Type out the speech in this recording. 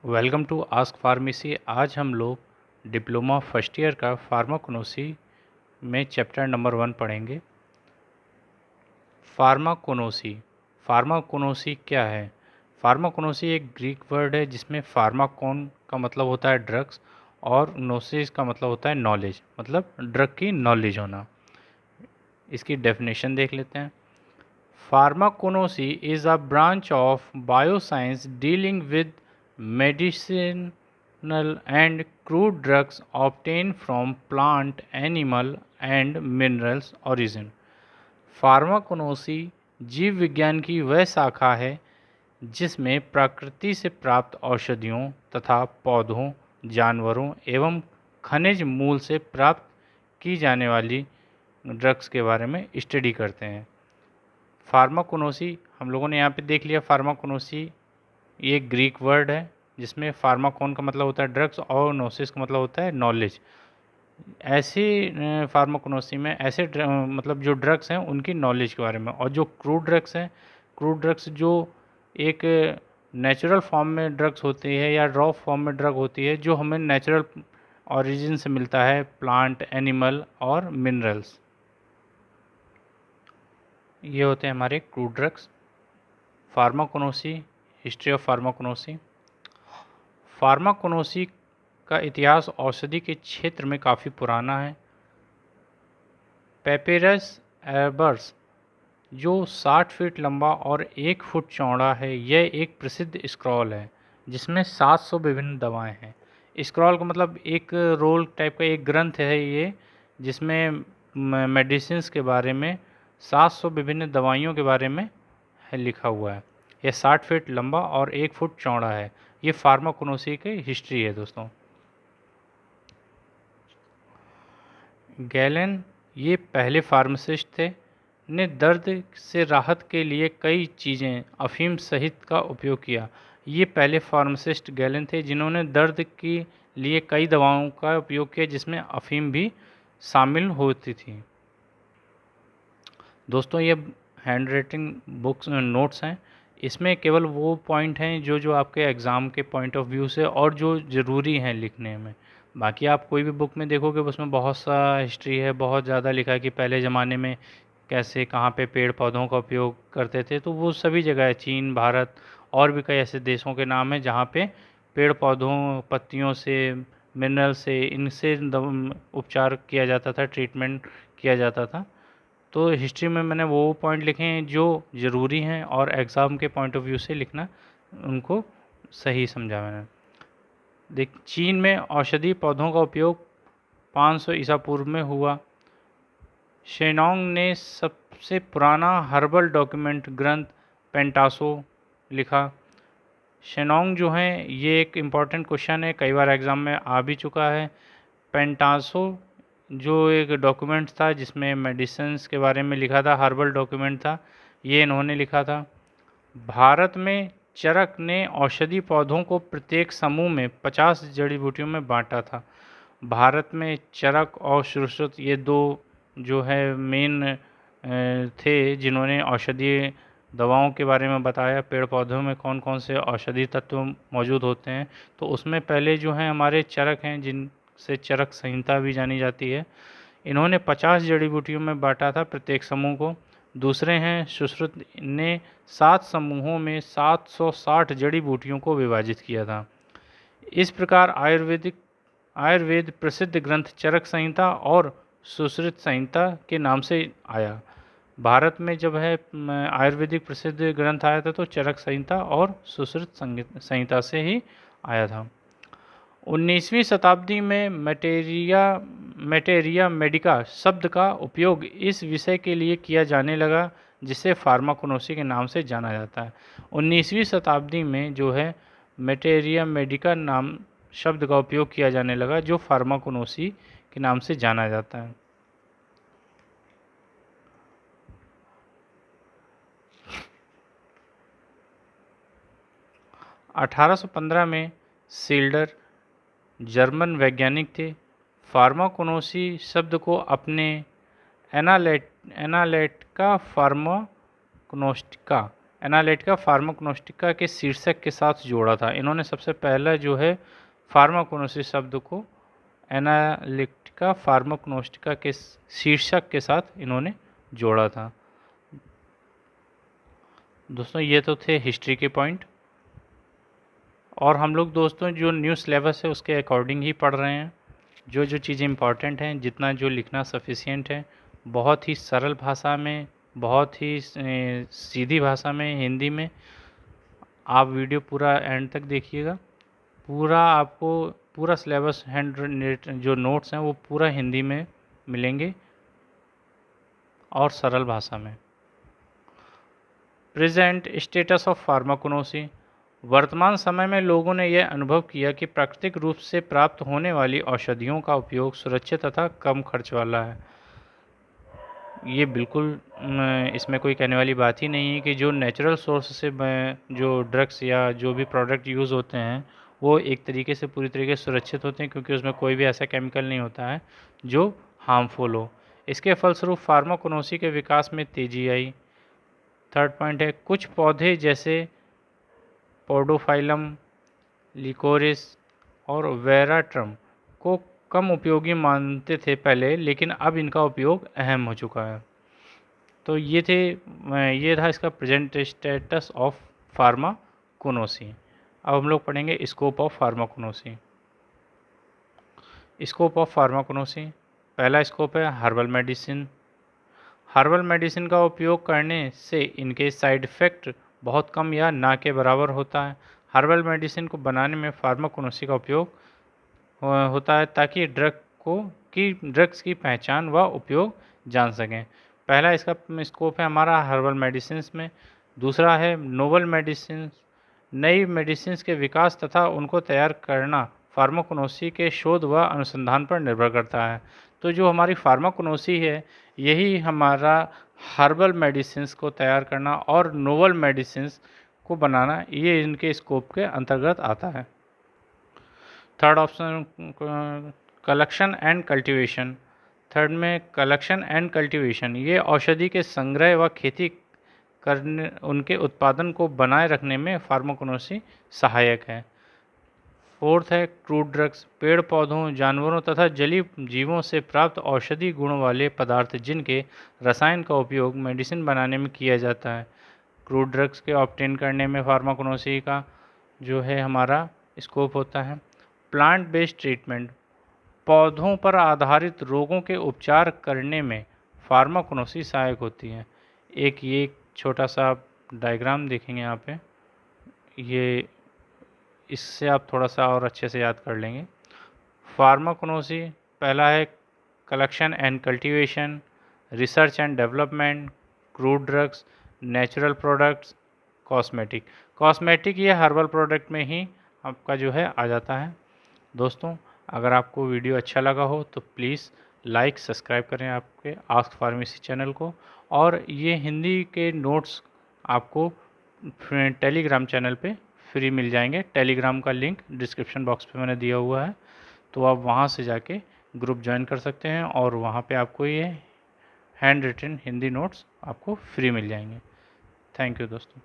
Welcome to ask pharmacy. आज हम लोग डिप्लोमा फर्स्ट ईयर का फार्माकोनोसी में चैप्टर नंबर 1 पढ़ेंगे। फार्माकोनोसी। फार्माकोनोसी क्या है? फार्माकोनोसी एक ग्रीक वर्ड है जिसमें फार्माकोन का मतलब होता है ड्रग्स और नोसिस का मतलब होता है नॉलेज, मतलब ड्रग की नॉलेज होना। इसकी डेफिनेशन देख लेते हैं। Pharmaconomy is a branch of bioscience dealing with medicinal and crude drugs obtained from plant, animal and minerals origin. फार्माकोनोसी जीव विज्ञान की वह शाखा है जिसमें प्रकृति से प्राप्त औषधियों तथा पौधों, जानवरों एवं खनिज मूल से प्राप्त की जाने वाली ड्रग्स के बारे में स्टडी करते हैं। फार्माकोनोसी हम लोगों ने यहाँ पे देख लिया। फार्माकोनोसी ये ग्रीक वर्ड है जिसमें फार्माकोन का मतलब होता है ड्रग्स और नोसिस का मतलब होता है नॉलेज। ऐसी फार्माकोनोसी में ऐसे मतलब जो ड्रग्स हैं उनकी नॉलेज के बारे में, और जो क्रूड ड्रग्स हैं, क्रूड ड्रग्स जो एक नेचुरल फॉर्म में ड्रग्स होती है या रॉ फॉर्म में ड्रग होती है जो हमें नेचुरल ओरिजिन से मिलता है, प्लांट, एनिमल और मिनरल्स, ये होते हैं हमारे crude drugs. Pharmacognosy, history of pharmacognosy. Pharmacognosy का इतिहास औषधि के क्षेत्र में काफ़ी पुराना है। पेपिरस एबर्स जो 60 फीट लंबा और 1 फुट चौड़ा है, यह एक प्रसिद्ध स्क्रॉल है जिसमें 700 विभिन्न दवाएं हैं। स्क्रॉल का मतलब एक रोल टाइप का एक ग्रंथ है ये, जिसमें मेडिसिन्स के बारे में 700 विभिन्न दवाइयों के बारे में है लिखा हुआ है। यह 60 फीट लंबा और 1 फुट चौड़ा है। ये फार्माकोनोसी की हिस्ट्री है दोस्तों। गैलेन ये पहले फार्मासिस्ट थे ने दर्द से राहत के लिए कई चीज़ें अफीम सहित का उपयोग किया। ये पहले फार्मासिस्ट गैलेन थे जिन्होंने दर्द के लिए कई दवाओं का उपयोग किया जिसमें अफीम भी शामिल होती थी। दोस्तों ये हैंड राइटिंग बुक्स नोट्स हैं, इसमें केवल वो पॉइंट हैं जो जो आपके एग्ज़ाम के पॉइंट ऑफ व्यू से और जो ज़रूरी हैं लिखने में। बाकी आप कोई भी बुक में देखोगे उसमें बहुत सा हिस्ट्री है, बहुत ज़्यादा लिखा है कि पहले ज़माने में कैसे कहाँ पे पेड़ पौधों का उपयोग करते थे, तो वो सभी जगह है। चीन, भारत और भी कई ऐसे देशों के नाम हैं जहाँ पे पेड़ पौधों, पत्तियों से, मिनरल से, इनसे उपचार किया जाता था, ट्रीटमेंट किया जाता था। तो हिस्ट्री में मैंने वो पॉइंट लिखे हैं जो ज़रूरी हैं और एग्ज़ाम के पॉइंट ऑफ व्यू से लिखना उनको सही समझा मैंने। देख, चीन में औषधि पौधों का उपयोग 500 ईसा पूर्व में हुआ। शेनोंग ने सबसे पुराना हर्बल डॉक्यूमेंट ग्रंथ पेंटासो लिखा। शेनोंग जो हैं, ये एक इम्पॉर्टेंट क्वेश्चन है, कई बार एग्ज़ाम में आ भी चुका है। पेंटासो जो एक डॉक्यूमेंट था जिसमें मेडिसिन्स के बारे में लिखा था, हर्बल डॉक्यूमेंट था, ये इन्होंने लिखा था। भारत में चरक ने औषधि पौधों को प्रत्येक समूह में 50 जड़ी बूटियों में बांटा था। भारत में चरक और सुश्रुत ये दो जो है मेन थे जिन्होंने औषधीय दवाओं के बारे में बताया, पेड़ पौधों में कौन कौन से औषधि तत्व मौजूद होते हैं। तो उसमें पहले जो हैं हमारे चरक हैं, जिनसे चरक संहिता भी जानी जाती है। इन्होंने 50 जड़ी बूटियों में बांटा था प्रत्येक समूह को। दूसरे हैं सुश्रुत ने 7 समूहों में 760 जड़ी बूटियों को विभाजित किया था। इस प्रकार आयुर्वेद प्रसिद्ध ग्रंथ चरक संहिता और सुश्रुत संहिता के नाम से आया। भारत में जब है आयुर्वेदिक प्रसिद्ध ग्रंथ आया था तो चरक संहिता और सुश्रुत संहिता से ही आया था। 19वीं शताब्दी में मैटेरिया मेडिका शब्द का उपयोग इस विषय के लिए किया जाने लगा जिसे फार्माकोनोसी के नाम से जाना जाता है। 19वीं शताब्दी में जो है मैटेरिया मेडिका नाम शब्द का उपयोग किया जाने लगा जो फार्माकोनोसी के नाम से जाना जाता है। (1815) में सील्डर जर्मन वैज्ञानिक थे। फार्माकोनोसी शब्द को अपने एनालेटिका फार्माकोनोस्टिका एनालिटिका फार्माकोनोस्टिका के शीर्षक के साथ जोड़ा था। इन्होंने सबसे पहला जो है फार्माकोनोसिस शब्द को एनालिटिका फार्माकोनोस्टिका के शीर्षक के साथ इन्होंने जोड़ा था। दोस्तों ये तो थे हिस्ट्री के पॉइंट, और हम लोग दोस्तों जो न्यू सिलेबस है उसके अकॉर्डिंग ही पढ़ रहे हैं। जो जो चीज़ें इंपॉर्टेंट हैं, जितना जो लिखना सफिशिएंट है, बहुत ही सरल भाषा में, बहुत ही सीधी भाषा में, हिंदी में। आप वीडियो पूरा एंड तक देखिएगा। पूरा आपको पूरा सिलेबस जो नोट्स हैं वो पूरा हिंदी में मिलेंगे और सरल भाषा में। Present status of pharmacognosy. वर्तमान समय में लोगों ने यह अनुभव किया कि प्राकृतिक रूप से प्राप्त होने वाली औषधियों का उपयोग सुरक्षित तथा कम खर्च वाला है। ये बिल्कुल इसमें कोई कहने वाली बात ही नहीं है कि जो नेचुरल सोर्स से जो ड्रग्स या जो भी प्रोडक्ट यूज़ होते हैं वो एक तरीके से पूरी तरीके से सुरक्षित होते हैं, क्योंकि उसमें कोई भी ऐसा केमिकल नहीं होता है जो हार्मफुल हो। इसके फलस्वरूप फार्माकोनोसी के विकास में तेज़ी आई। थर्ड पॉइंट है, कुछ पौधे जैसे पोडोफाइलम, लिकोरिस और वेराट्रम को कम उपयोगी मानते थे पहले, लेकिन अब इनका उपयोग अहम हो चुका है। तो ये था इसका प्रेजेंट स्टेटस ऑफ फार्माकोनोसी। अब हम लोग पढ़ेंगे स्कोप ऑफ फार्माकोनोसी। स्कोप ऑफ फार्माकोनोसी, पहला स्कोप है हर्बल मेडिसिन। हर्बल मेडिसिन का उपयोग करने से इनके साइड इफ़ेक्ट बहुत कम या ना के बराबर होता है। हर्बल मेडिसिन को बनाने में फार्माकोनोसी का उपयोग होता है ताकि ड्रग्स की पहचान व उपयोग जान सकें। पहला इसका स्कोप है हमारा हर्बल मेडिसिन में। दूसरा है नोवल मेडिसिन। नई मेडिसिन के विकास तथा उनको तैयार करना फार्माकोनोसी के शोध व अनुसंधान पर निर्भर करता है। तो जो हमारी फार्माकोनोसी है, यही हमारा हर्बल मेडिसिन को तैयार करना और नोवल मेडिसिन को बनाना, ये इनके स्कोप के अंतर्गत आता है। Third option collection and cultivation. Third में कलेक्शन एंड कल्टीवेशन, ये औषधि के संग्रह व खेती करने, उनके उत्पादन को बनाए रखने में फार्माकोनोसी सहायक है। फोर्थ है क्रूड ड्रग्स, पेड़ पौधों, जानवरों तथा जलीय जीवों से प्राप्त औषधि गुण वाले पदार्थ जिनके रसायन का उपयोग मेडिसिन बनाने में किया जाता है। क्रूड ड्रग्स के ऑब्टेन करने में फार्माकोनोसी का जो है हमारा स्कोप होता है। प्लांट बेस्ड ट्रीटमेंट, पौधों पर आधारित रोगों के उपचार करने में फार्माकोनोसी सहायक होती है। ये छोटा सा डायग्राम देखेंगे यहाँ पे, ये इससे आप थोड़ा सा और अच्छे से याद कर लेंगे। फार्माकोनोसी पहला है collection and cultivation, research and development, crude drugs, natural products, cosmetic ये हर्बल प्रोडक्ट में ही आपका जो है आ जाता है। दोस्तों अगर आपको वीडियो अच्छा लगा हो तो प्लीज़ लाइक सब्सक्राइब करें आपके आस्क फार्मेसी चैनल को, और ये हिंदी के नोट्स आपको टेलीग्राम चैनल पे फ्री मिल जाएंगे। टेलीग्राम का लिंक डिस्क्रिप्शन बॉक्स पे मैंने दिया हुआ है, तो आप वहाँ से जाके ग्रुप ज्वाइन कर सकते हैं और वहाँ पे आपको ये हैंड रिटन हिंदी नोट्स आपको फ्री मिल जाएंगे। थैंक यू दोस्तों।